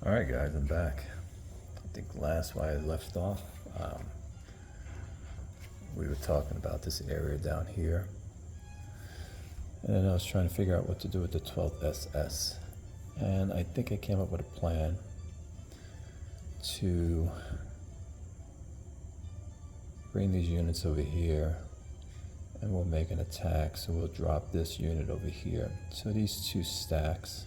Alright guys, I'm back. I think last where I left off, we were talking about this area down here. And then I was trying to figure out what to do with the 12th SS. And I think I came up with a plan to bring these units over here and we'll make an attack. So we'll drop this unit over here. So these two stacks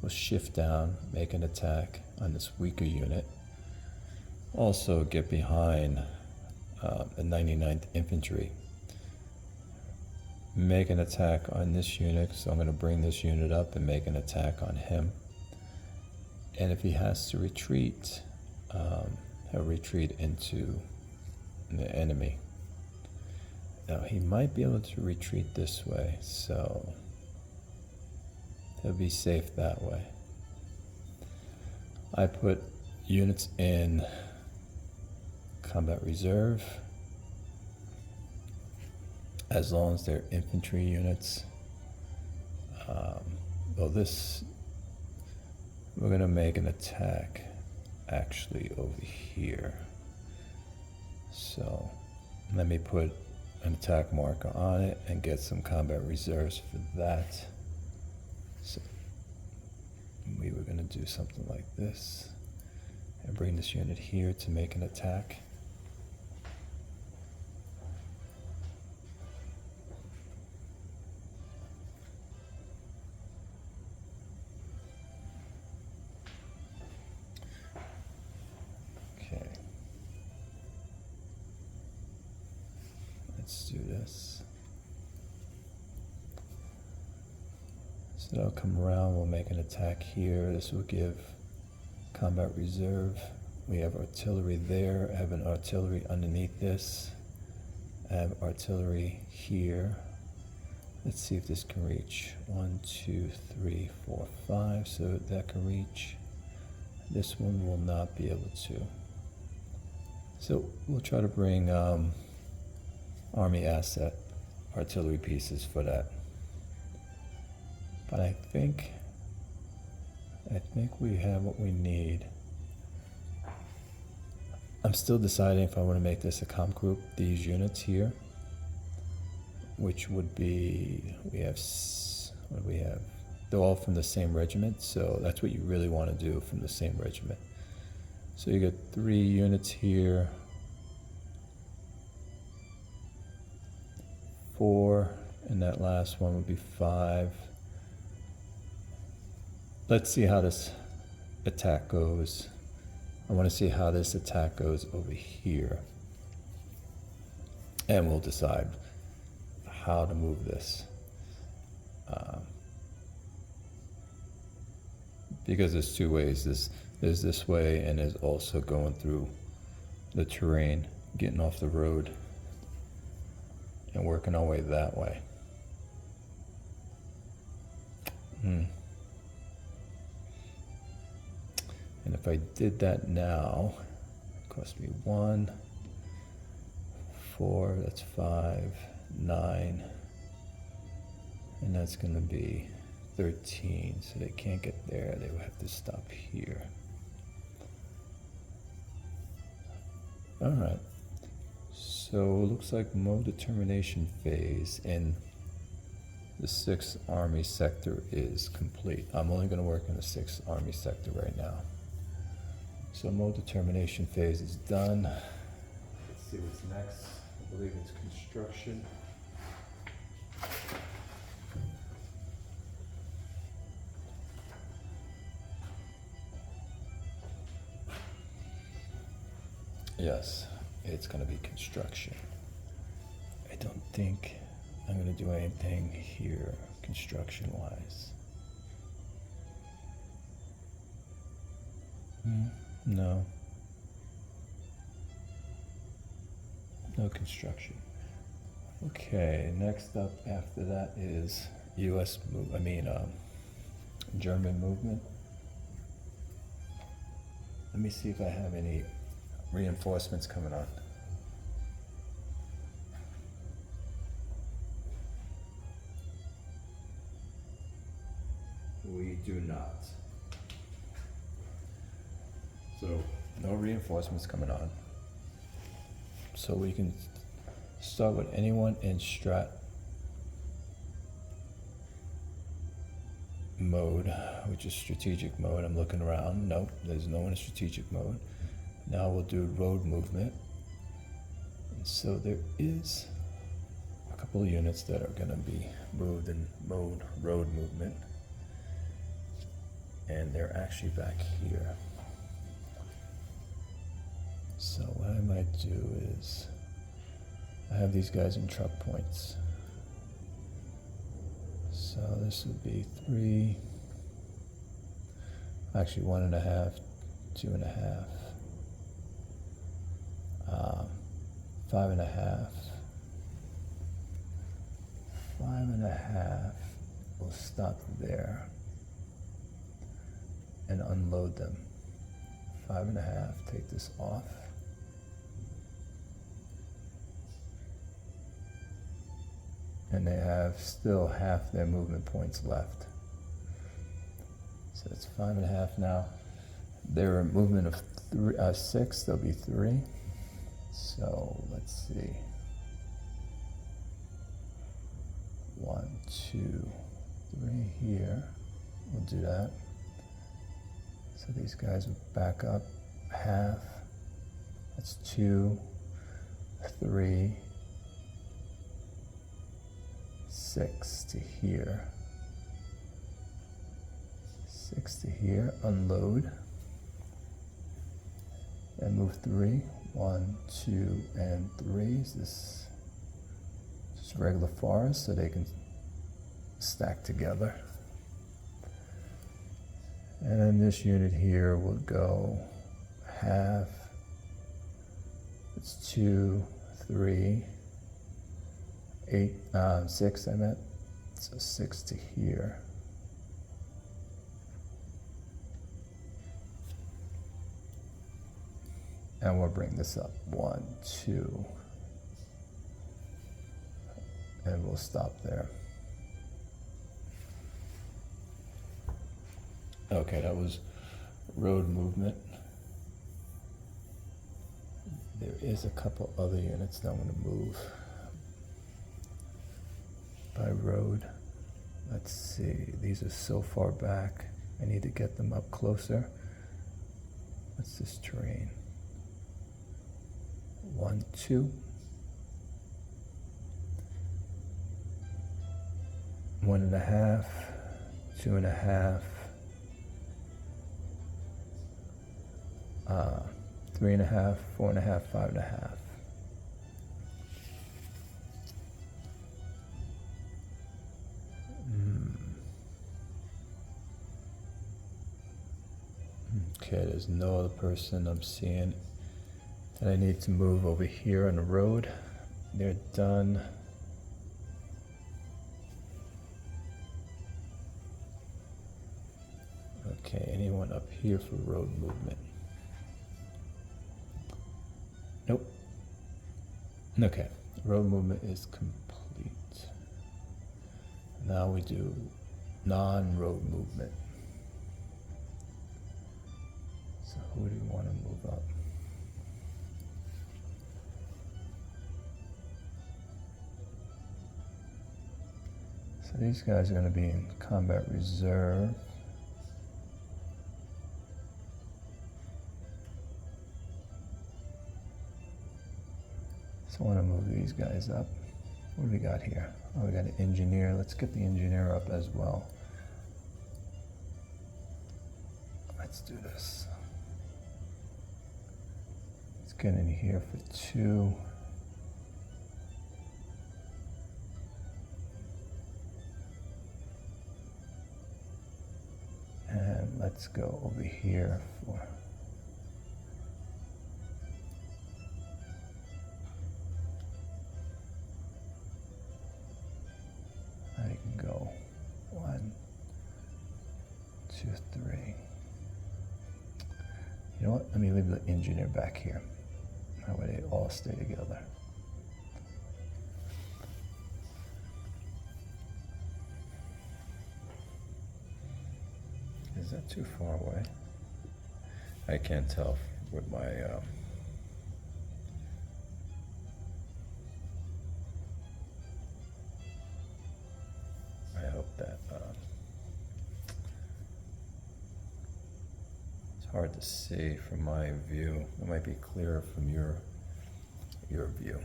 will shift down, make an attack on this weaker unit. Also get behind the 99th Infantry. Make an attack on this unit, so I'm going to bring this unit up and make an attack on him. And if he has to retreat, he'll retreat into the enemy. Now he might be able to retreat this way, so he'll be safe that way. I put units in combat reserve as long as they're infantry units. Well, this, we're going to make an attack actually over here. So let me put an attack marker on it and get some combat reserves for that. So we were going to do something like this and bring this unit here to make an attack. Okay. Let's do this. So they'll come around, we'll make an attack here. This will give combat reserve. We have artillery there. I have an artillery underneath this. I have artillery here. Let's see if this can reach. 1, 2, 3, 4, 5. So that can reach. This one will not be able to. So we'll try to bring army asset artillery pieces for that. But I think we have what we need. I'm still deciding if I want to make this a comp group, these units here, which would be, what do we have? They're all from the same regiment, so that's what you really want to do, from the same regiment. So you get 3 units here, 4, and that last one would be 5. Let's see how this attack goes. I want to see how this attack goes over here. And we'll decide how to move this. Because there's 2 ways. There's this way, and there's also going through the terrain, getting off the road, and working our way that way. And if I did that now, it cost me 1, 4, that's 5, 9, and that's going to be 13. So they can't get there, they will have to stop here. All right, so it looks like mode determination phase in the 6th Army sector is complete. I'm only going to work in the 6th Army sector right now. So mode determination phase is done. Let's see what's next. I believe it's construction. Yes, it's going to be construction. I don't think I'm going to do anything here construction-wise. No. No construction. Okay, next up after that is German movement. Let me see if I have any reinforcements coming on. We do not. So no reinforcements coming on. So we can start with anyone in strat mode, which is strategic mode. I'm looking around. Nope, there's no one in strategic mode. Now we'll do road movement. And so there is a couple of units that are going to be moved in mode road movement. And they're actually back here. So what I might do is, I have these guys in truck points. So this would be 3, actually 1.5, 2.5, 5.5, 5.5. We'll stop there and unload them. 5.5, take this off. And they have still half their movement points left. So it's 5.5 now. They're a movement of 6, there'll be 3. So let's see. 1, 2, 3 here. We'll do that. So these guys will back up half. That's 2, 3, 6 to here. 6 to here, unload. And move 3. 1, 2, and 3. Is this just regular forest so they can stack together? And then this unit here will go half. It's 2, 3, 8, 6 I meant. So 6 to here. And we'll bring this up. 1, 2. And we'll stop there. Okay, that was road movement. There is a couple other units that I want to move by road. Let's see, these are so far back. I need to get them up closer. What's this terrain? 1, 2. 1.5, 2.5, 3.5, 4.5, 5.5. Okay, there's no other person I'm seeing that I need to move over here on the road. They're done. Okay, anyone up here for road movement? Nope. Okay, road movement is complete. Now we do non-road movement. So who do we want to move up? So these guys are going to be in combat reserve. So I want to move these guys up. What do we got here? Oh, we got an engineer. Let's get the engineer up as well. Let's do this. Let's get in here for 2. And let's go over here for... I can go 1, 2, 3. You know what? Let me leave the engineer back here. That way they all stay together. Is that too far away? I can't tell with my I hope that it's hard to see from my view. It might be clearer from your view.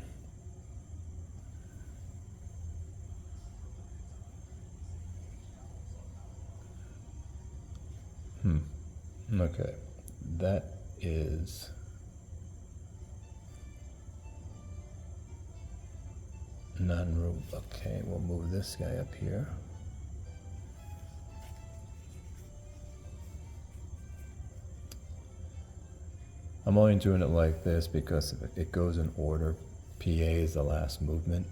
Okay, that is non-room. Okay, we'll move this guy up here. I'm only doing it like this because it goes in order. PA is the last movement.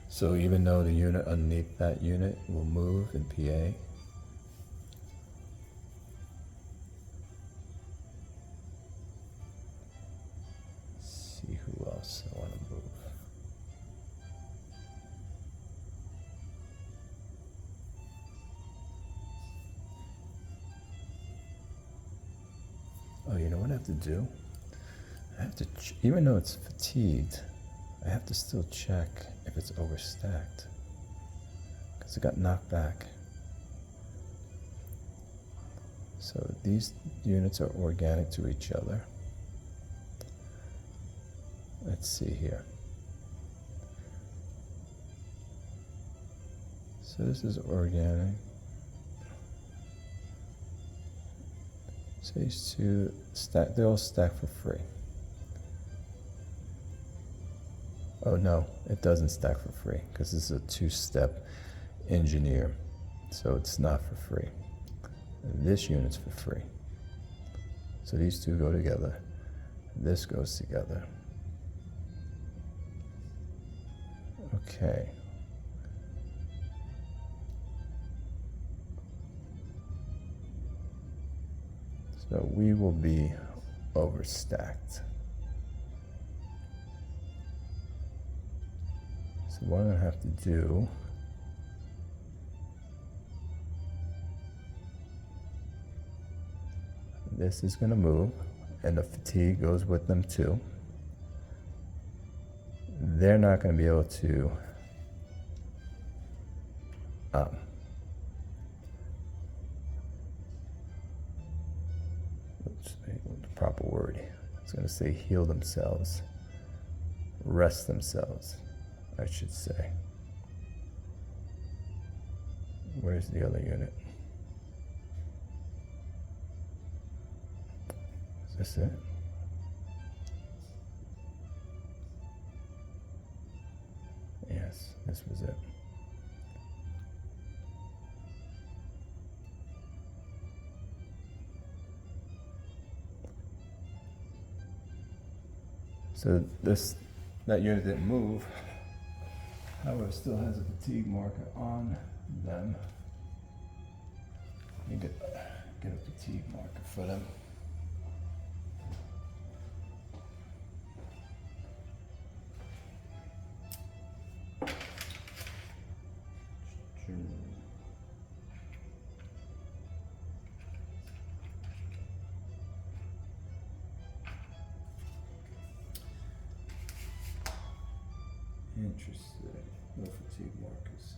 So even though the unit underneath that unit will move in PA, see who else I want to move. Oh, you know what I have to do? I have to, even though it's fatigued, I have to still check if it's overstacked, because it got knocked back. So these units are organic to each other. Let's see here. So this is organic. So these two stack, they all stack for free. Oh no, it doesn't stack for free because this is a two-step engineer. So it's not for free. This unit's for free. So these two go together. This goes together. Okay. So we will be overstacked. So what I'm going to have to do this is going to move, and the fatigue goes with them too. They're not going to be able to what's the proper word? It's going to say heal themselves, rest themselves, I should say. Where's the other unit? Is this it? Yes, this was it. So that unit didn't move. However, it still has a fatigue marker on them. Let me get a fatigue marker for them. Interesting. No fatigue markers.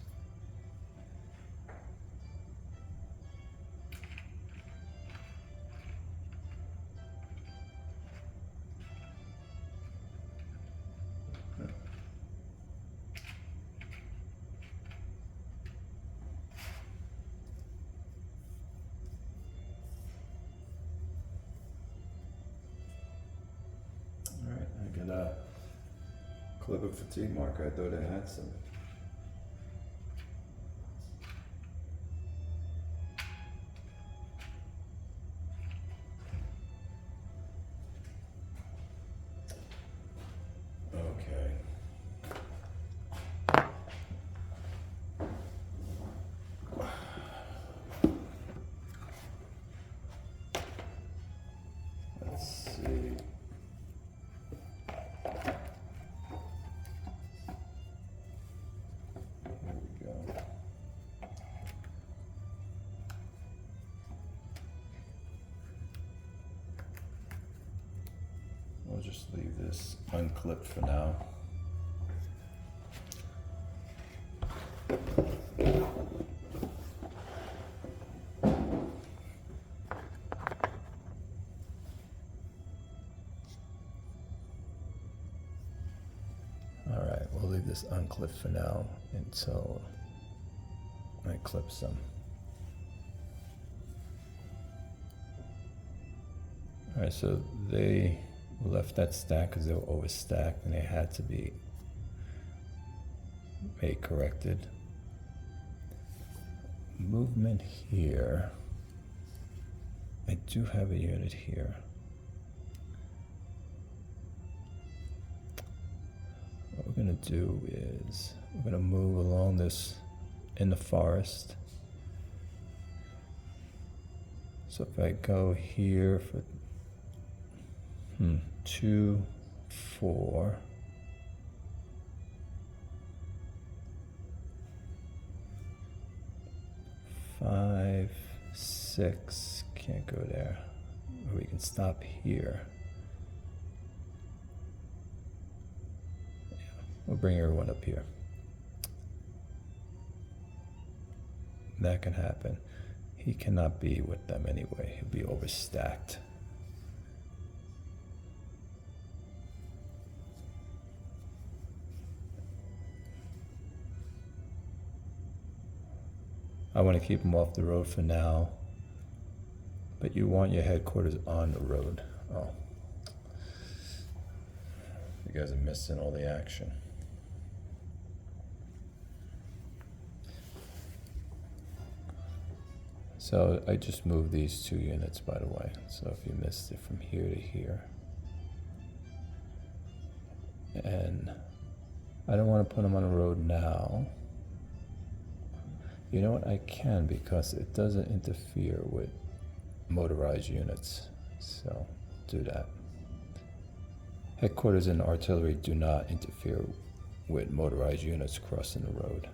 All right, I got a clip of fatigue marker. I thought I had some. Okay. Let's see. I'll just leave this unclipped for now. Alright, we'll leave this unclipped for now until I clip some. Alright, so they left that stack because they were overstacked and they had to be made corrected. Movement here. I do have a unit here. What we're gonna do is we're gonna move along this in the forest. So if I go here for 2, 4, 5, 6, can't go there. Or we can stop here. Yeah, we'll bring everyone up here. That can happen. He cannot be with them anyway. He'll be overstacked. I want to keep him off the road for now, but you want your headquarters on the road. Oh, you guys are missing all the action. So I just moved these 2 units, by the way. So if you missed it, from here to here. And I don't want to put them on the road now. You know what, I can, because it doesn't interfere with motorized units, so do that. Headquarters and artillery do not interfere with motorized units crossing the road.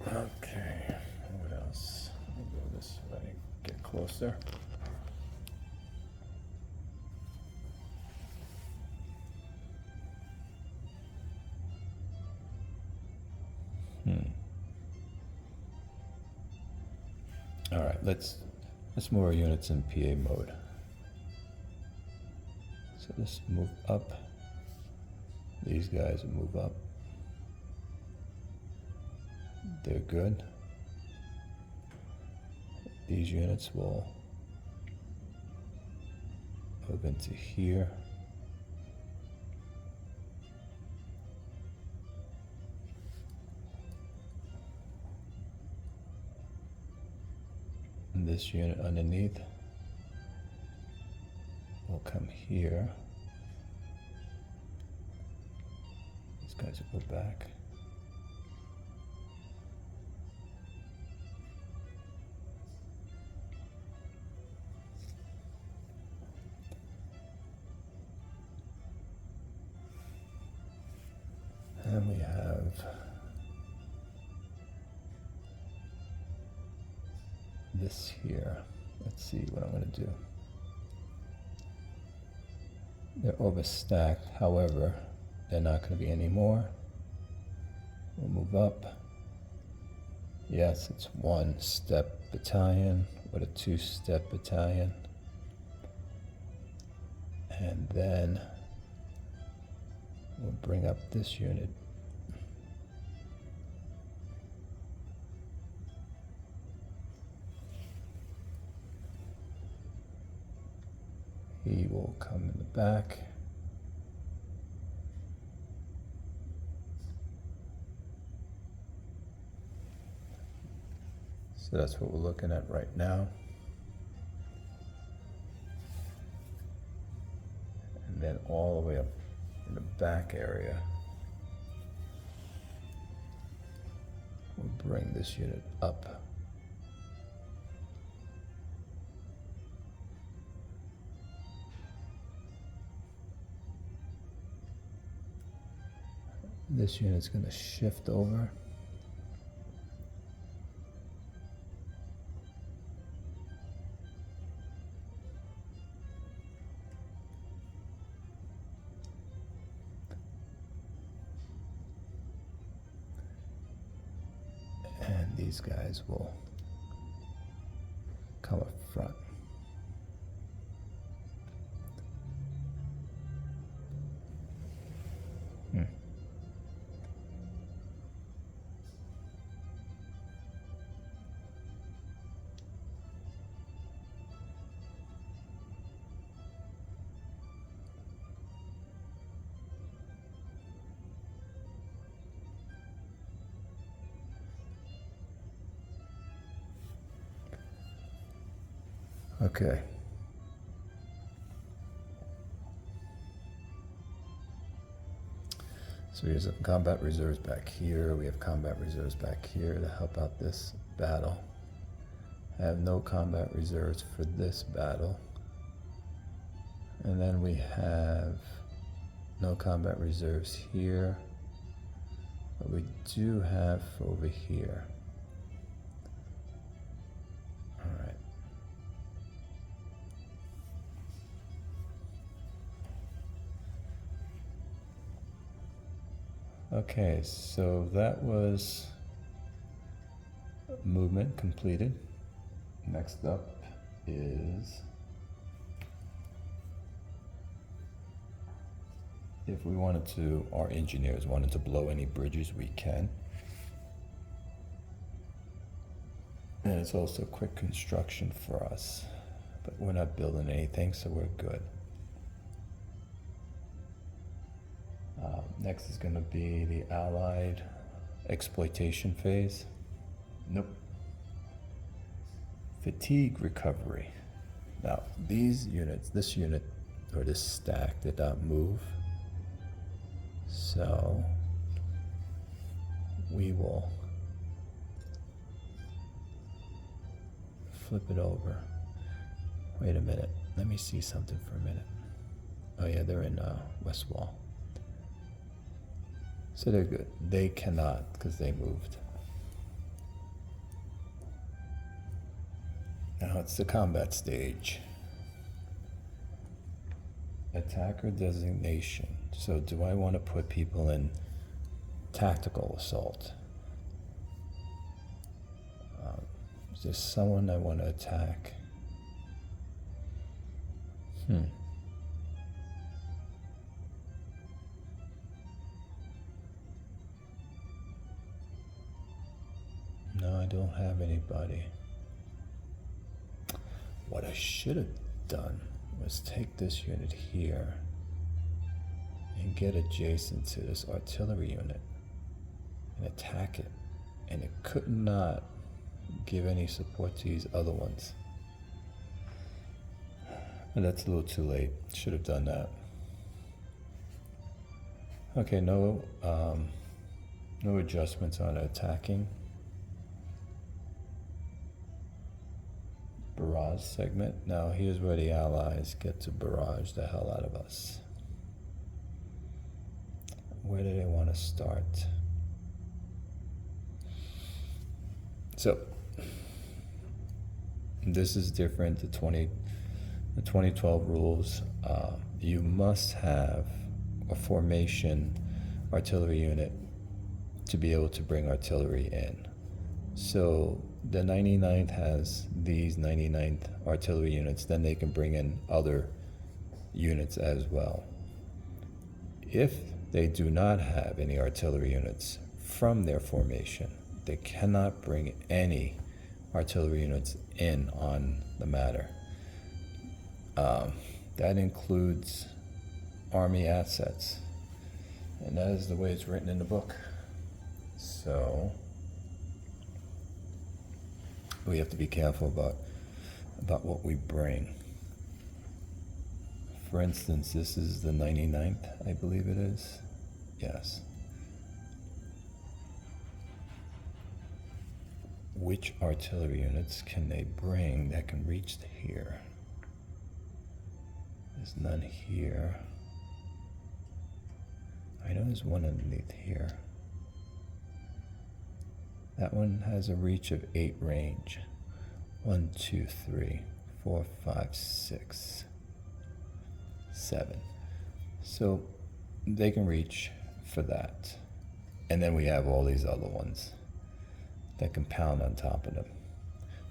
Okay, what else? I'll go this way, get closer. All right, let's move our units in PA mode. So let's move up. These guys will move up. They're good. These units will move into here. And this unit underneath will come here. These guys will go back. And we have this here. Let's see what I'm going to do. They're overstacked, however, they're not going to be any more. We'll move up. Yes, it's 1-step battalion with a 2-step battalion. And then we'll bring up this unit. He will come in the back. So that's what we're looking at right now. And then all the way up in the back area, we'll bring this unit up. This unit's going to shift over. And these guys will come up front. Okay. So we have some combat reserves back here. We have combat reserves back here to help out this battle. I have no combat reserves for this battle. And then we have no combat reserves here. But we do have over here. All right. Okay, so that was movement completed. Next up is if we wanted to, our engineers wanted to blow any bridges, we can. And it's also quick construction for us, but we're not building anything, so we're good. Next is going to be the Allied exploitation phase. Nope. Fatigue recovery. Now, these units, this unit or this stack did not move. So we will flip it over. Wait a minute. Let me see something for a minute. Oh yeah, they're in West Wall. So they're good. They cannot because they moved. Now it's the combat stage. Attacker designation. So do I want to put people in tactical assault? Is there someone I want to attack? No, I don't have anybody. What I should have done was take this unit here and get adjacent to this artillery unit and attack it. And it could not give any support to these other ones. And that's a little too late. Should have done that. Okay, no adjustments on attacking. Barrage segment. Now here's where the Allies get to barrage the hell out of us. Where do they want to start? So this is different. The 2012 rules. You must have a formation artillery unit to be able to bring artillery in. So the 99th has these 99th artillery units, then they can bring in other units as well. If they do not have any artillery units from their formation, they cannot bring any artillery units in on the matter. That includes army assets, and that is the way it's written in the book. So we have to be careful about what we bring. For instance, this is the 99th, I believe it is. Yes. Which artillery units can they bring that can reach to here? There's none here. I know there's one underneath here. That one has a reach of 8 range. 1, 2, 3, 4, 5, 6, 7. So they can reach for that. And then we have all these other ones that compound on top of them.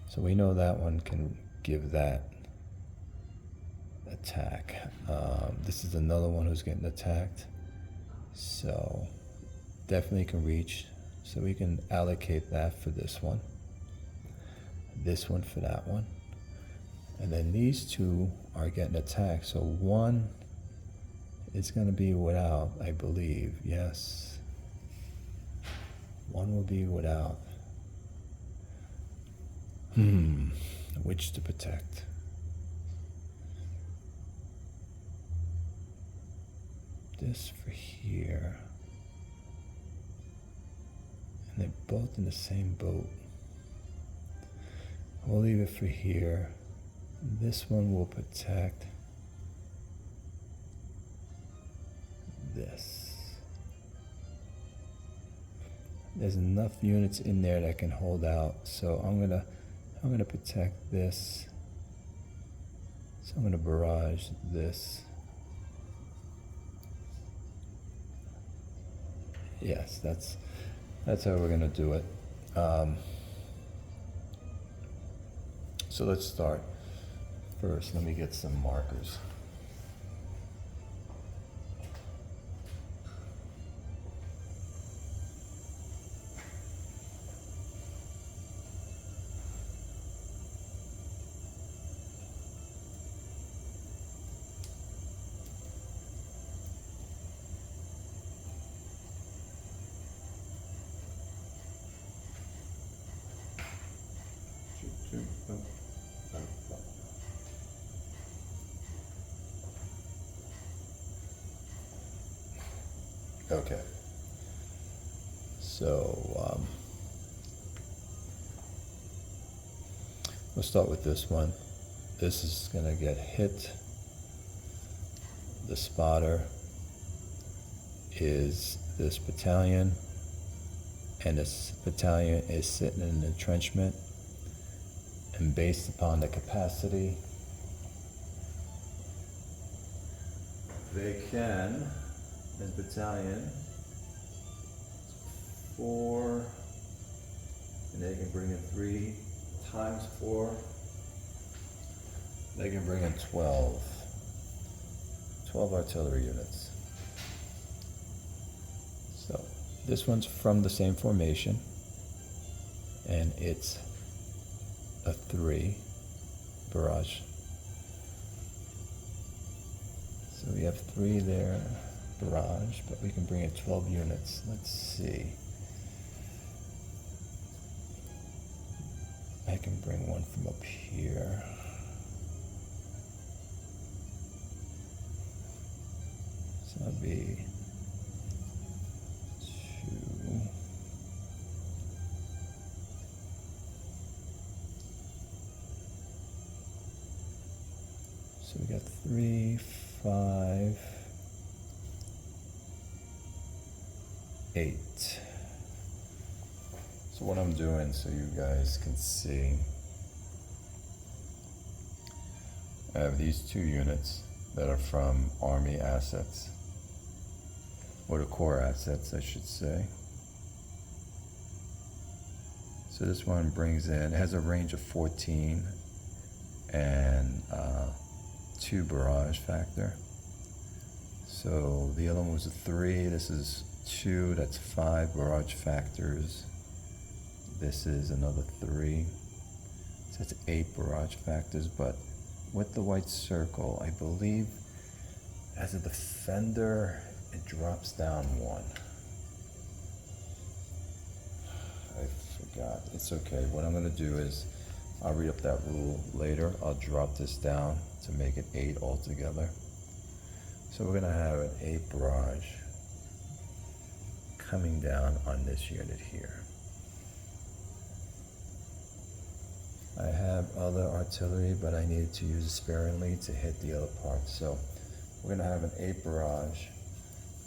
So we know that one can give that attack. This is another one who's getting attacked. So definitely can reach. So we can allocate that for this one for that one. And then these two are getting attacked. So one is going to be without, I believe. Yes. One will be without. Which to protect? This for here. And they're both in the same boat. We'll leave it for here. This one will protect this. There's enough units in there that can hold out, so I'm gonna protect this. So I'm gonna barrage this. Yes, that's how we're gonna do it. So let's start. First, let me get some markers. Okay. So we'll start with this one. This is going to get hit. The spotter is this battalion, and this battalion is sitting in an entrenchment, and based upon the capacity, they can, this battalion, 4, and they can bring in 3 times 4, they can bring in 12 artillery units. So this one's from the same formation, and it's a 3 barrage. So we have 3 there, barrage, but we can bring in 12 units. Let's see. I can bring one from up here. So that'd be 2. So we got 3, 5, 8. So what I'm doing, so you guys can see, I have these 2 units that are from Army assets, or the Corps assets, I should say. So this one brings in, it has a range of 14 and 2 barrage factor. So the other one was a 3, this is 2, that's 5 barrage factors. This is another 3, so that's 8 barrage factors, but with the white circle, I believe as a defender, it drops down 1. I forgot, it's okay. What I'm gonna do is, I'll read up that rule later. I'll drop this down to make it 8 altogether. So we're gonna have an 8 barrage coming down on this unit here. I have other artillery, but I needed to use it sparingly to hit the other parts. So we're gonna have an 8 barrage.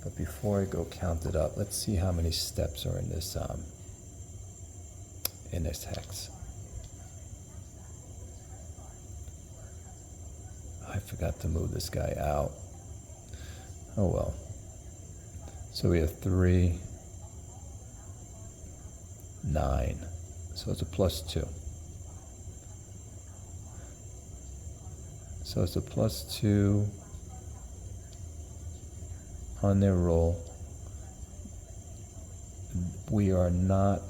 But before I go count it up, let's see how many steps are in this hex. I forgot to move this guy out. Oh well. So we have 3, 9. So it's a +2. So it's a +2 on their roll. We are not,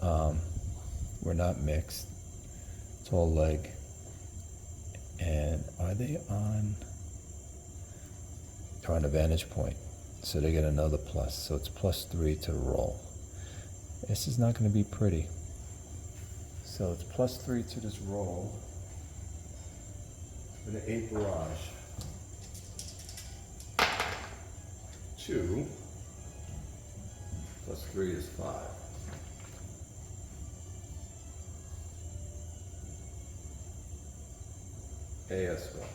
we're not mixed. It's all leg. And are they on? They're on a vantage point. So they get another plus. So it's +3 to roll. This is not going to be pretty. So it's +3 to this roll with an 8 barrage. 2 + 3 is 5. AS1.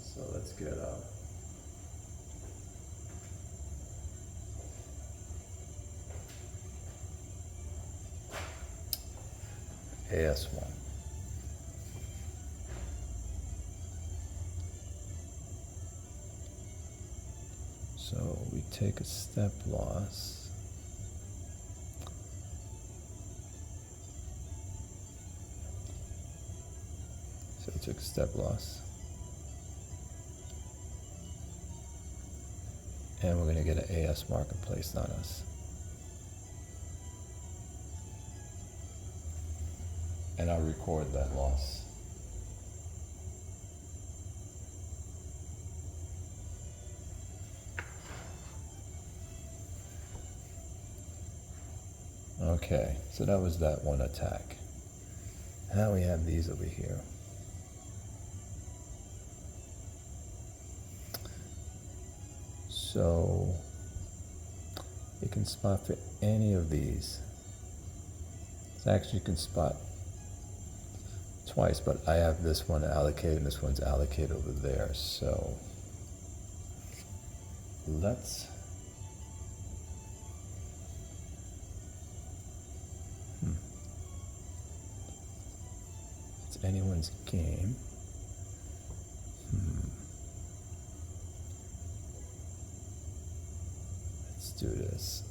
So let's get AS1. So we take a step loss. So we took a step loss. And we're going to get an AS marker placed on us. And I'll record that loss. Okay, so that was that one attack. Now we have these over here. So you can spot for any of these. So actually you can spot twice, but I have this one allocated and this one's allocated over there. So let's it's anyone's game. Let's do this.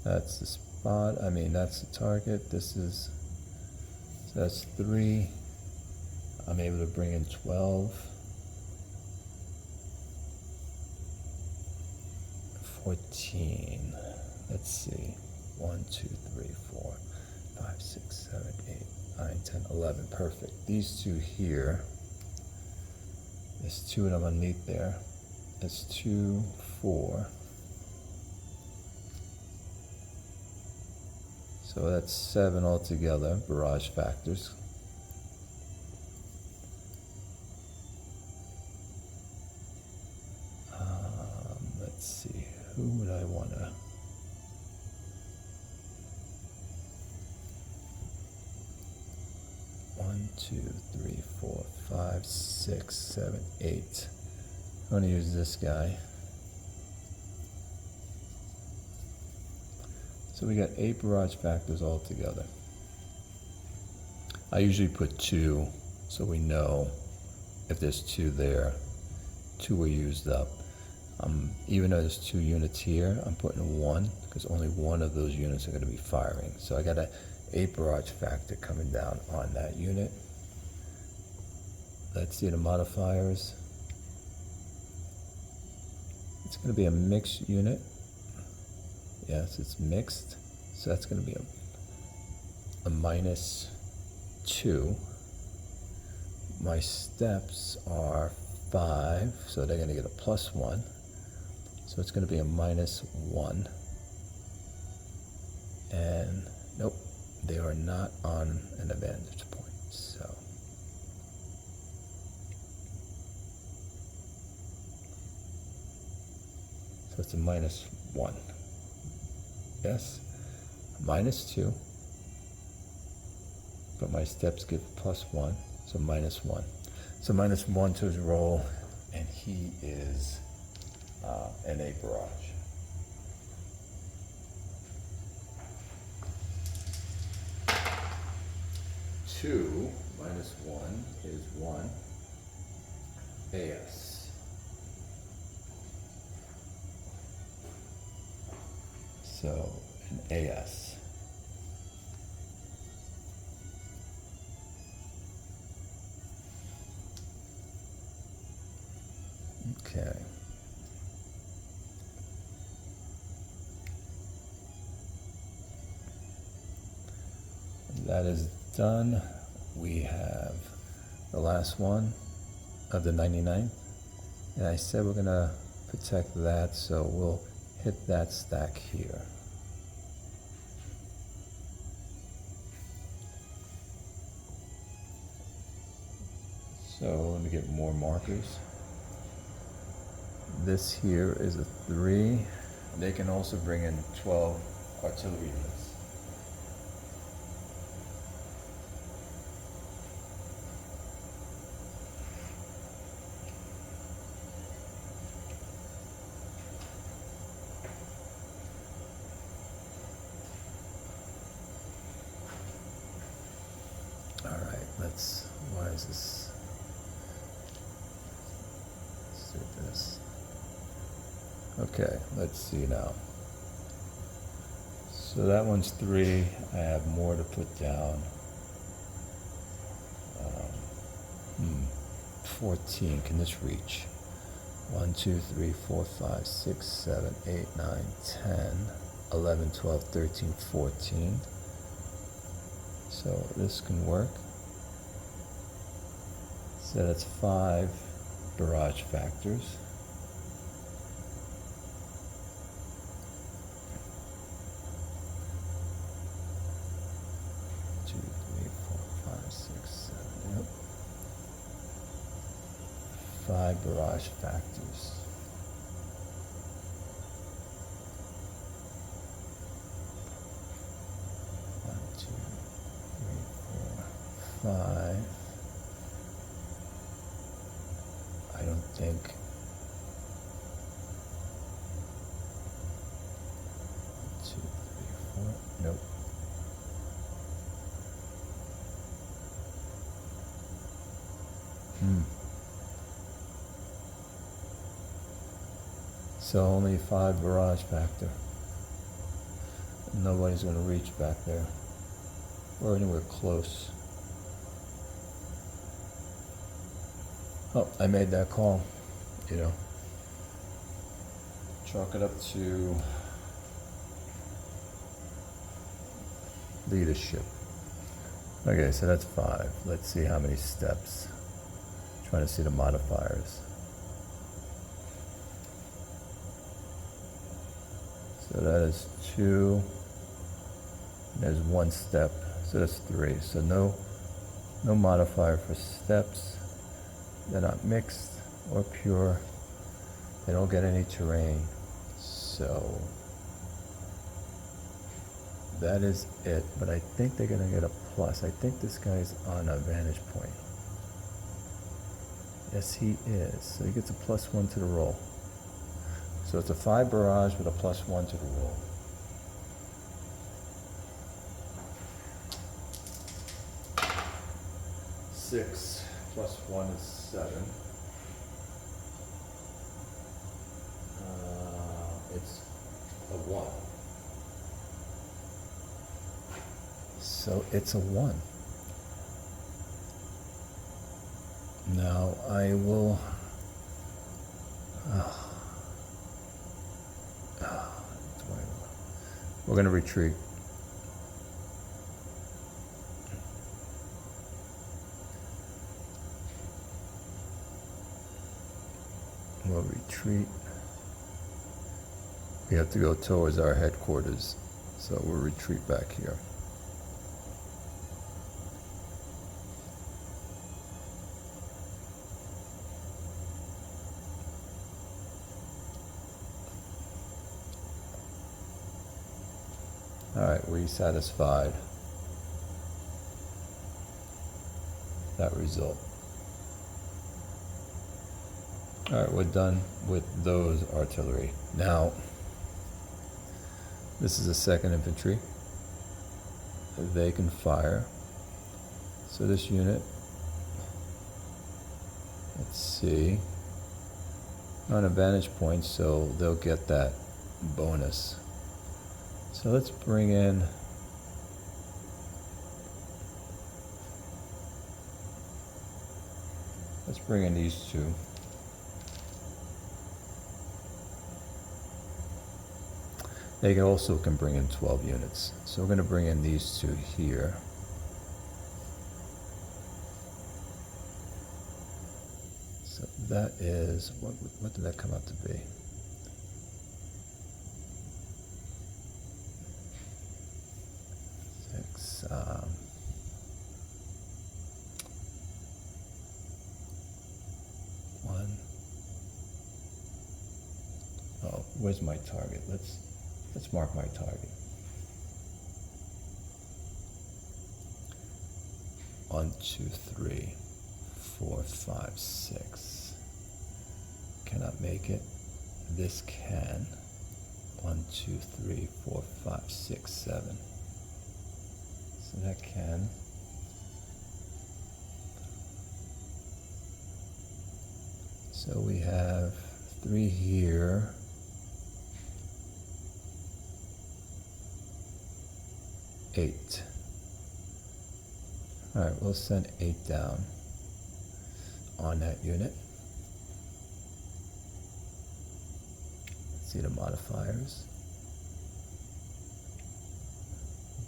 That's the spot, that's the target. This is, so that's 3. I'm able to bring in 12. 14. Let's see. 1, 2, 3, 4, 5, 6, 7, 8, 9, 10, 11. Perfect. These two here. There's 2 of them underneath there. That's 2, 4. So that's 7 altogether, barrage factors. Let's see, who would I want to? One, 2, 3, 4, 5, 6, 7, 8. I'm going to use this guy. So we got 8 barrage factors altogether. I usually put 2 so we know if there's 2 there, 2 were used up. Even though there's 2 units here, I'm putting 1 because only 1 of those units are going to be firing. So I got an 8 barrage factor coming down on that unit. Let's see the modifiers. It's going to be a mixed unit. Yes, it's mixed. So that's going to be a -2. My steps are 5, so they're going to get a +1. So it's going to be a -1. And nope, they are not on an advantage point. So it's a -1. Yes, -2. But my steps give +1, so -1. So -1 to his roll, and he is an 8 barrage. Two -1 is 1. AS. So an AS. Okay. That is done. We have the last one of the 99. And I said we're gonna protect that, so we'll hit that stack here. So let me get more markers. This here is a 3. They can also bring in 12 artillery units. All right, why is this? Let's do this. Okay, let's see now. So that one's 3. I have more to put down. 14, can this reach? 1, 2, 3, 4, 5, 6, 7, 8, 9, 10, 11, 12, 13, 14. So this can work. So that's 5 barrage factors. Five barrage factors. One, two, three, four, 5. I don't think. 1, 2, 3, 4. Nope. So only 5 barrage factor. Nobody's going to reach back there or anywhere close. Oh, I made that call, you know. Chalk it up to leadership. Okay, so that's 5. Let's see how many steps. Trying to see the modifiers. So that is 2. There's 1 step, so that's 3. So no modifier for steps. They're not mixed or pure. They don't get any terrain. So that is it. But I think they're gonna get a plus. I think this guy's on a vantage point. Yes, he is. So he gets a +1 to the roll. So it's a 5 barrage with a +1 to the roll. Six plus 1 is 7. It's a 1. So it's a 1. Now I will. We're going to retreat. We'll retreat. We have to go towards our headquarters, so we'll retreat back here. All right, we satisfied that result. All right, we're done with those artillery. Now, this is the 2nd Infantry. They can fire. So this unit Let's see. On a vantage point, so they'll get that bonus. So let's bring in these two. They also can bring in 12 units. So we're going to bring in these two here. So that is, what did that come out to be? Six, one. Oh, where's my target? Let's mark my target. 1, 2, 3, 4, 5, 6. Cannot make it. This can. 1, 2, 3, 4, 5, 6, 7. So that can. So we have 3 here. Eight. All right, we'll send 8 down on that unit. Let's see the modifiers.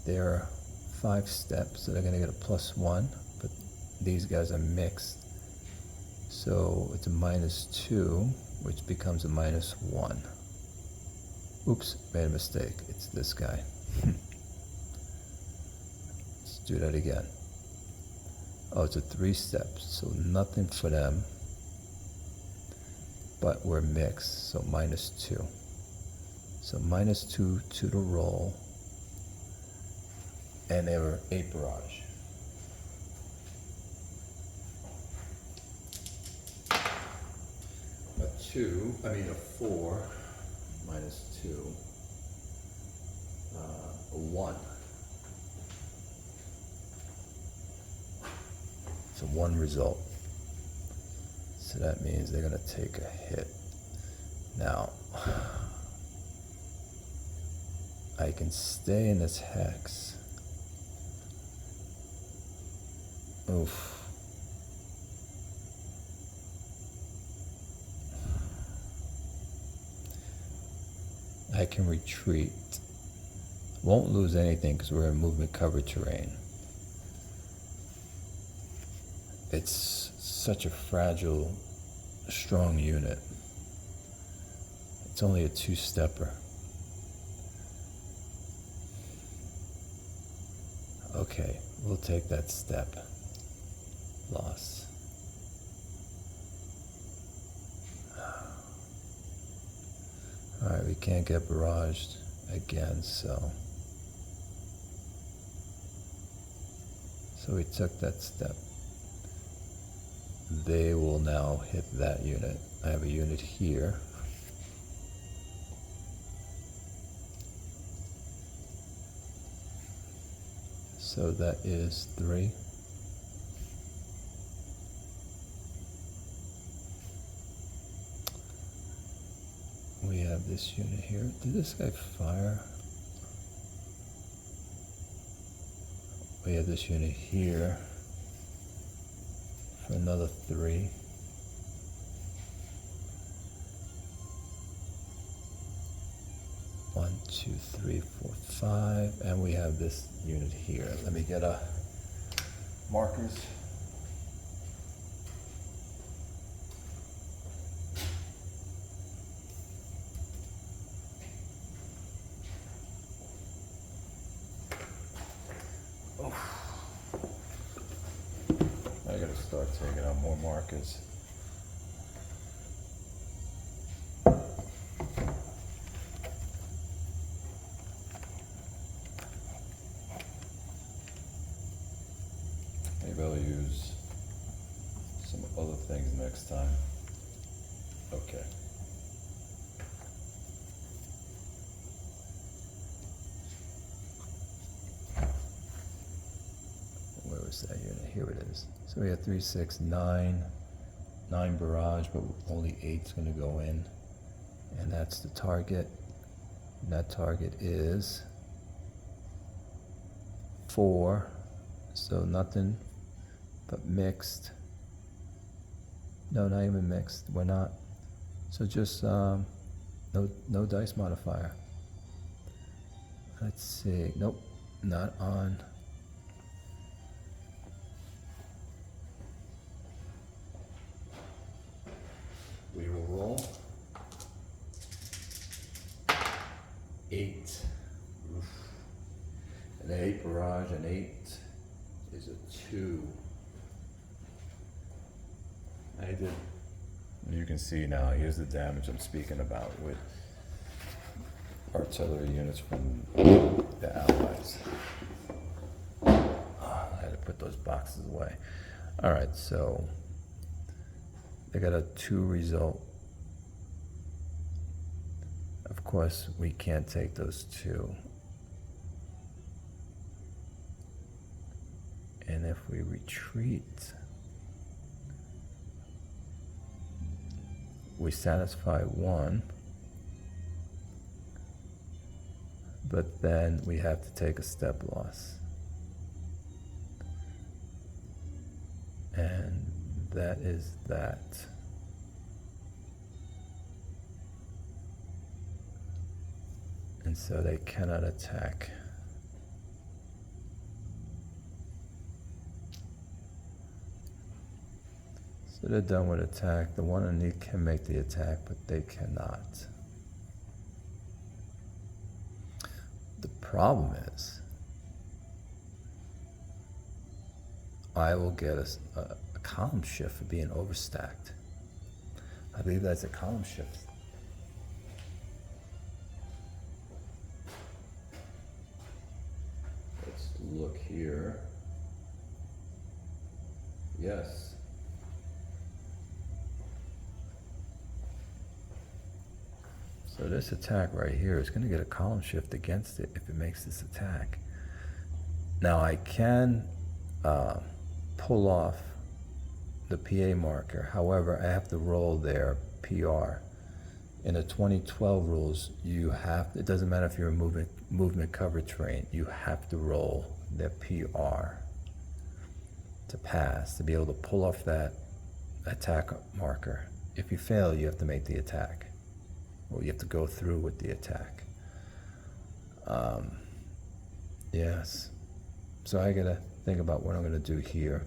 They're 5 steps, so they're going to get a +1, but these guys are mixed. So it's a -2, which becomes a -1. Oops, made a mistake. It's this guy. Do that again. Oh, it's a 3 steps, so nothing for them. But we're mixed, so -2. So -2 to the roll. And they were 8 barrage. A 4 -2. A 1. So 1 result. So that means they're going to take a hit. Now, I can stay in this hex. Oof. I can retreat. Won't lose anything because we're in movement cover terrain. It's such a fragile, strong unit. It's only a 2-stepper. Okay, we'll take that step. Loss. Alright, we can't get barraged again, so we took that step. They will now hit that unit. I have a unit here. So that is 3. We have this unit here. Did this guy fire? We have this unit here for another 3. One, 2, 3, 4, 5, and we have this unit here. Let me get a markers. Oh. I gotta start taking out more markers. Maybe I'll use some other things next time. Okay. Where was that unit? Here it is. So we have 3, 6, 9, 9 barrage, but only 8's gonna go in. And that's the target. And that target is 4. So nothing but mixed. No, not even mixed. We're not. So just no dice modifier. Let's see. Nope, not on. We will roll. 8. Oof. An 8 barrage, an 8 is a 2. I did. You can see now, here's the damage I'm speaking about with artillery units from the Allies. I had to put those boxes away. Alright, so they got a 2 result. Of course, we can't take those 2. And if we retreat, we satisfy 1, but then we have to take a step loss. And that is that. And so they cannot attack. So they're done with attack. The one underneath can make the attack, but they cannot. The problem is, I will get a column shift for being overstacked. I believe that's a column shift. Let's look here. Yes. So this attack right here is going to get a column shift against it if it makes this attack. Now I can pull off the PA marker. However, I have to roll their PR. In the 2012 rules, you have, it doesn't matter if you're a movement cover train, you have to roll their PR to pass, to be able to pull off that attack marker. If you fail, you have to make the attack. Well, you have to go through with the attack. Yes. So I gotta think about what I'm gonna do here.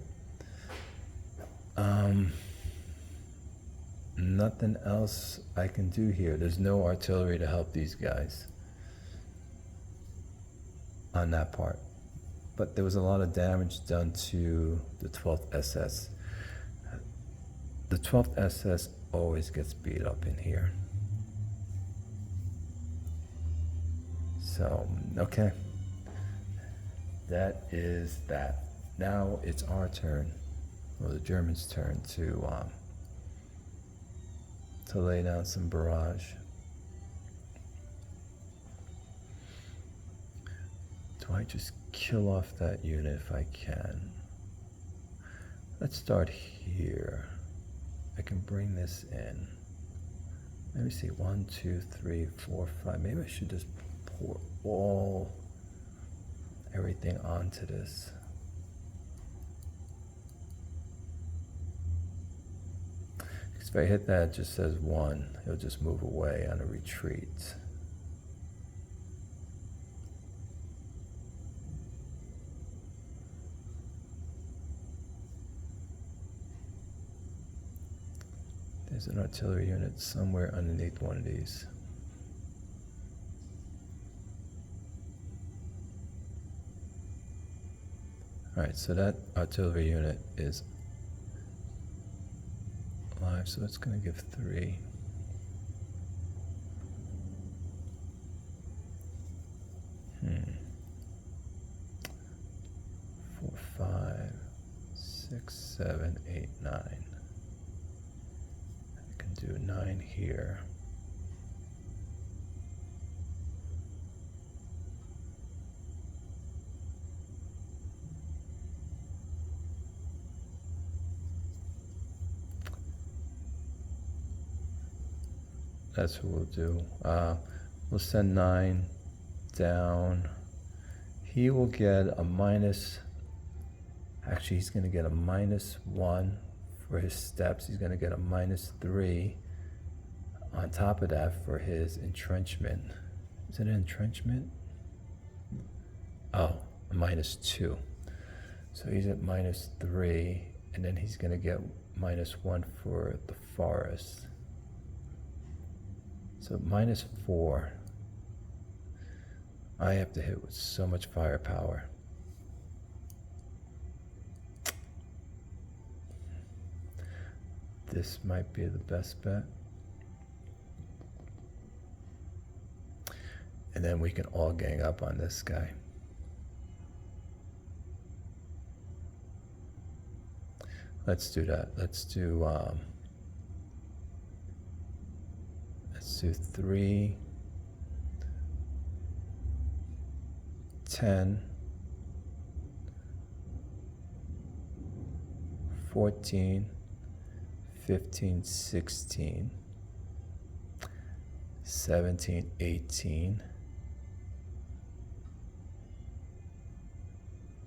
Nothing else I can do here. There's no artillery to help these guys on that part. But there was a lot of damage done to the 12th SS. The 12th SS always gets beat up in here. So, okay. That is that. Now it's our turn, or the Germans' turn, to lay down some barrage. Do I just kill off that unit if I can? Let's start here. I can bring this in. Let me see, 1, 2, 3, 4, 5. Maybe I should just pour everything onto this. Because if I hit that, it just says 1. It'll just move away on a retreat. There's an artillery unit somewhere underneath one of these. Alright, so that artillery unit is alive, so it's going to give 3. Four, 5, 6, 7, 8, 9. I can do 9 here. That's what we'll do. We'll send 9 down. He will get a minus, actually he's gonna get a -1 for his steps. He's gonna get a -3 on top of that for his entrenchment. Is it an entrenchment? Oh, a -2. So he's at -3, and then he's gonna get -1 for the forest. So -4. I have to hit with so much firepower. This might be the best bet. And then we can all gang up on this guy. Let's do that. Let's do 3, 10, 14, 15, 16, 17, 18,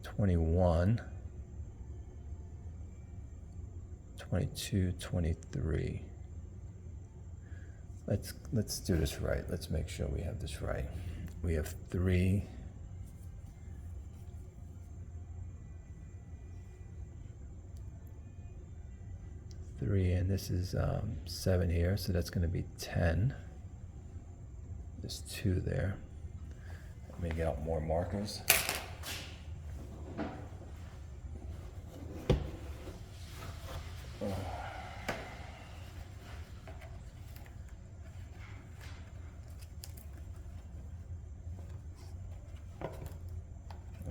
21, 22, 23. Let's do this right. Let's make sure we have this right. We have 3, and this is 7 here, so that's going to be 10. There's 2 there. Let me get out more markers.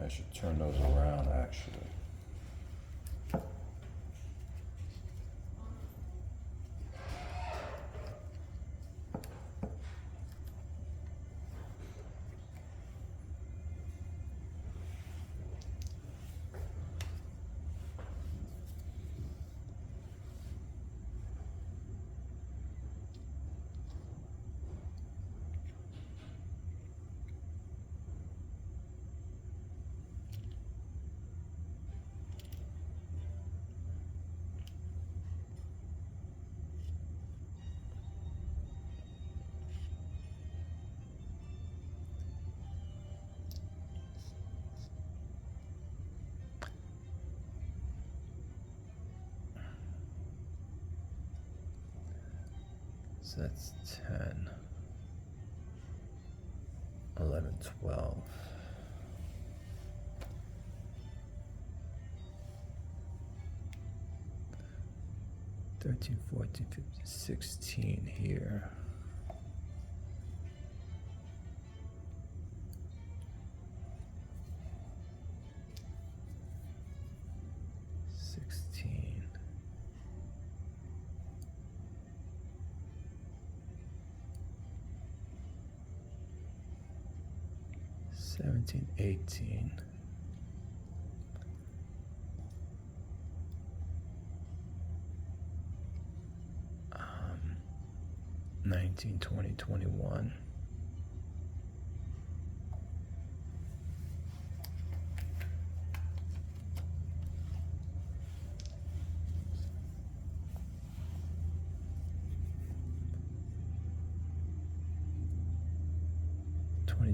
I should turn those around, actually. So that's 10, 11, 12. 13, 14, 15, 16 here. Seventeen, 18. Um, 19, 20, 21.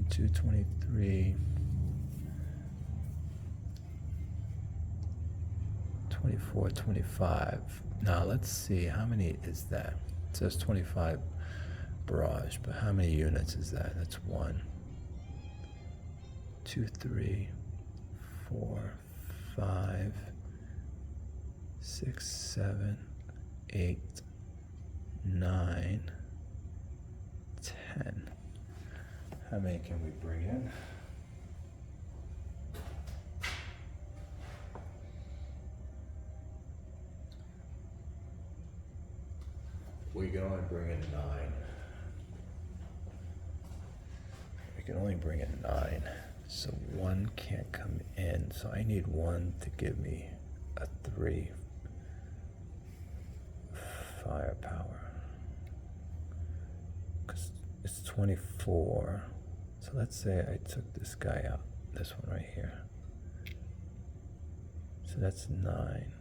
Two, 23, 24, 25. Now let's see, how many is that? It says 25 barrage, but how many units is that? That's 1, 2, 3, 4, 5, 6, 7, 8, 9, 10. How many can we bring in? We can only bring in 9. We can only bring in 9. So 1 can't come in. So I need 1 to give me a 3 firepower. 24. So let's say I took this guy out, this one right here. So that's 9.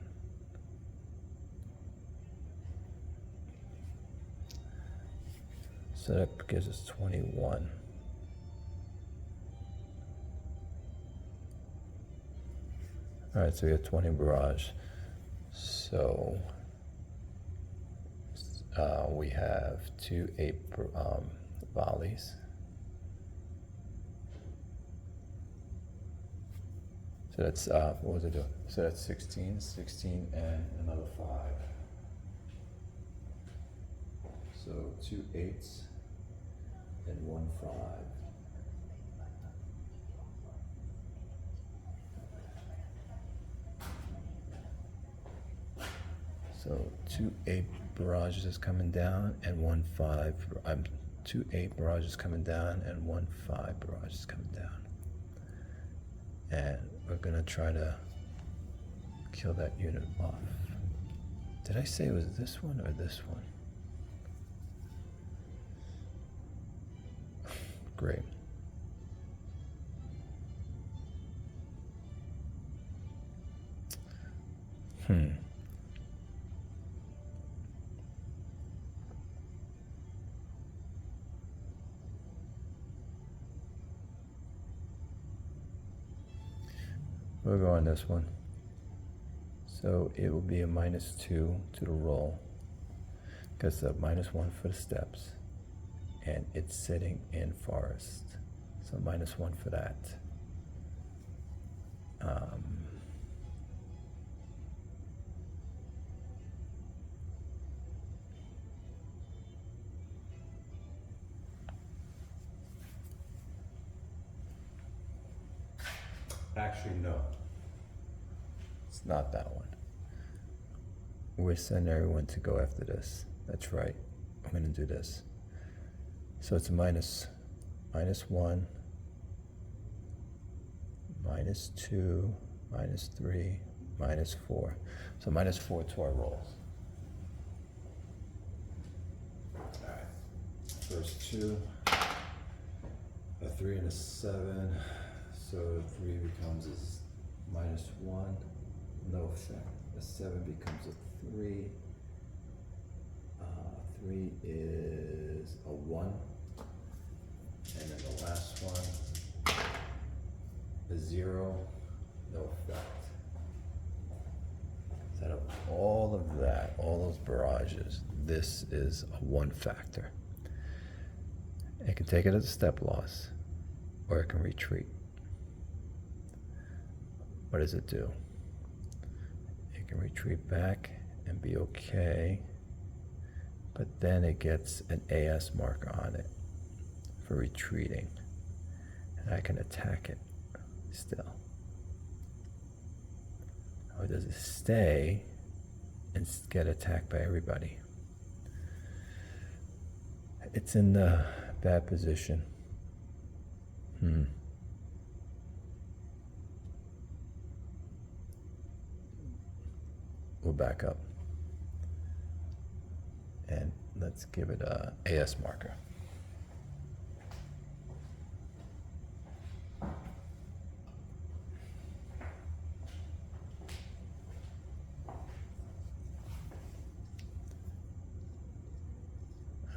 So that gives us 21. All right, so we have 20 barrage. So we have 2 8 volleys. So that's, what was it doing? So that's 16 and another 5. So 2 8s and 1 5. So 2 8 barrages is coming down and 1 5. 2 8 barrages coming down and 1 5 barrages coming down. And we're gonna try to kill that unit off. Did I say it was this one or this one? Great. We'll go on this one. So it will be a -2 to the roll, because the -1 for the steps, and it's sitting in forest. So -1 for that. Actually, no. It's not that one. We're sending everyone to go after this. That's right. I'm going to do this. So it's -1, -2, -3, -4. So -4 to our rolls. All right. First 2, a 3 and a 7. So 3 becomes -1, no effect. A 7 becomes a 3. 3 is a 1. And then the last one, a 0, no effect. So out of all of that, all those barrages, this is a 1 factor. It can take it as a step loss, or it can retreat. What does it do? It can retreat back and be okay, but then it gets an AS marker on it for retreating, and I can attack it still. Or does it stay and get attacked by everybody? It's in the bad position. We'll back up and let's give it a AS marker.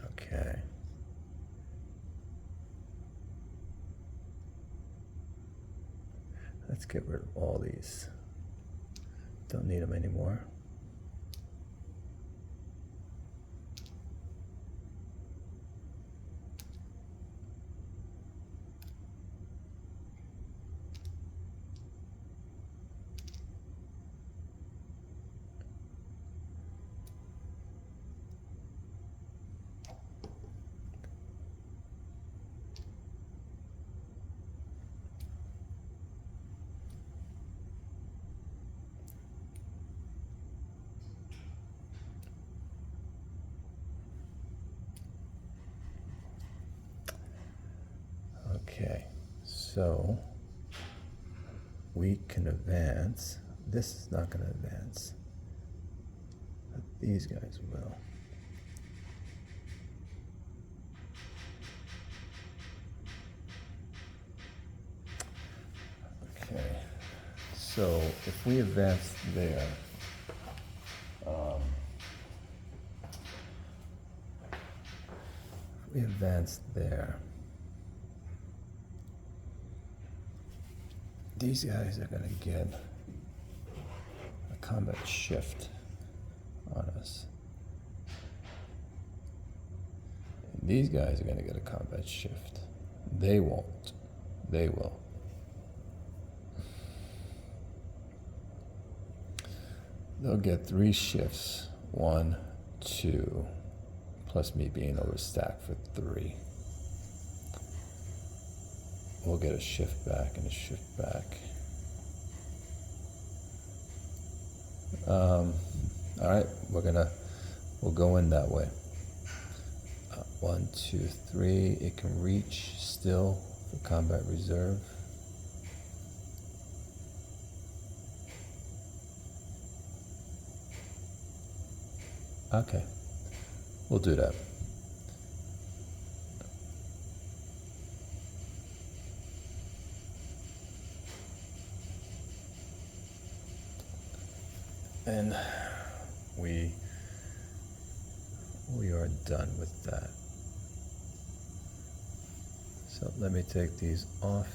Okay. Let's get rid of all these. Don't need them anymore. Okay, so we can advance. This is not going to advance, but these guys will. So if we advance there, if we advance there, these guys are gonna get a combat shift on us. And these guys are gonna get a combat shift. They won't. They will. They'll get 3 shifts. 1, 2, plus me being overstacked for 3. We'll get a shift back and a shift back. All right, we'll go in that way. 1, 2, 3. It can reach still for combat reserve. Okay, we'll do that. And we are done with that. So let me take these off.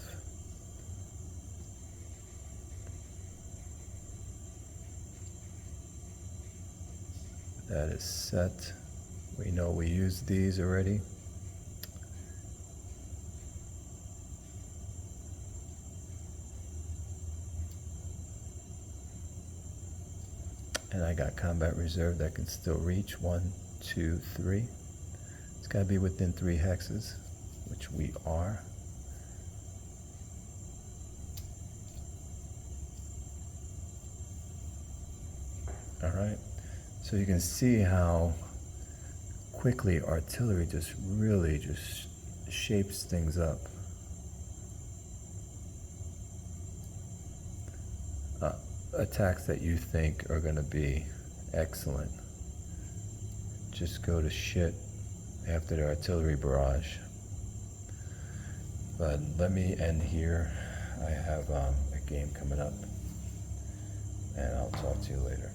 That is set. We know we used these already. And I got combat reserve that can still reach 1, 2, 3. It's got to be within 3 hexes, which we are. All right. So you can see how quickly artillery just really just shapes things up. Attacks that you think are going to be excellent just go to shit after the artillery barrage. But let me end here. I have a game coming up, and I'll talk to you later.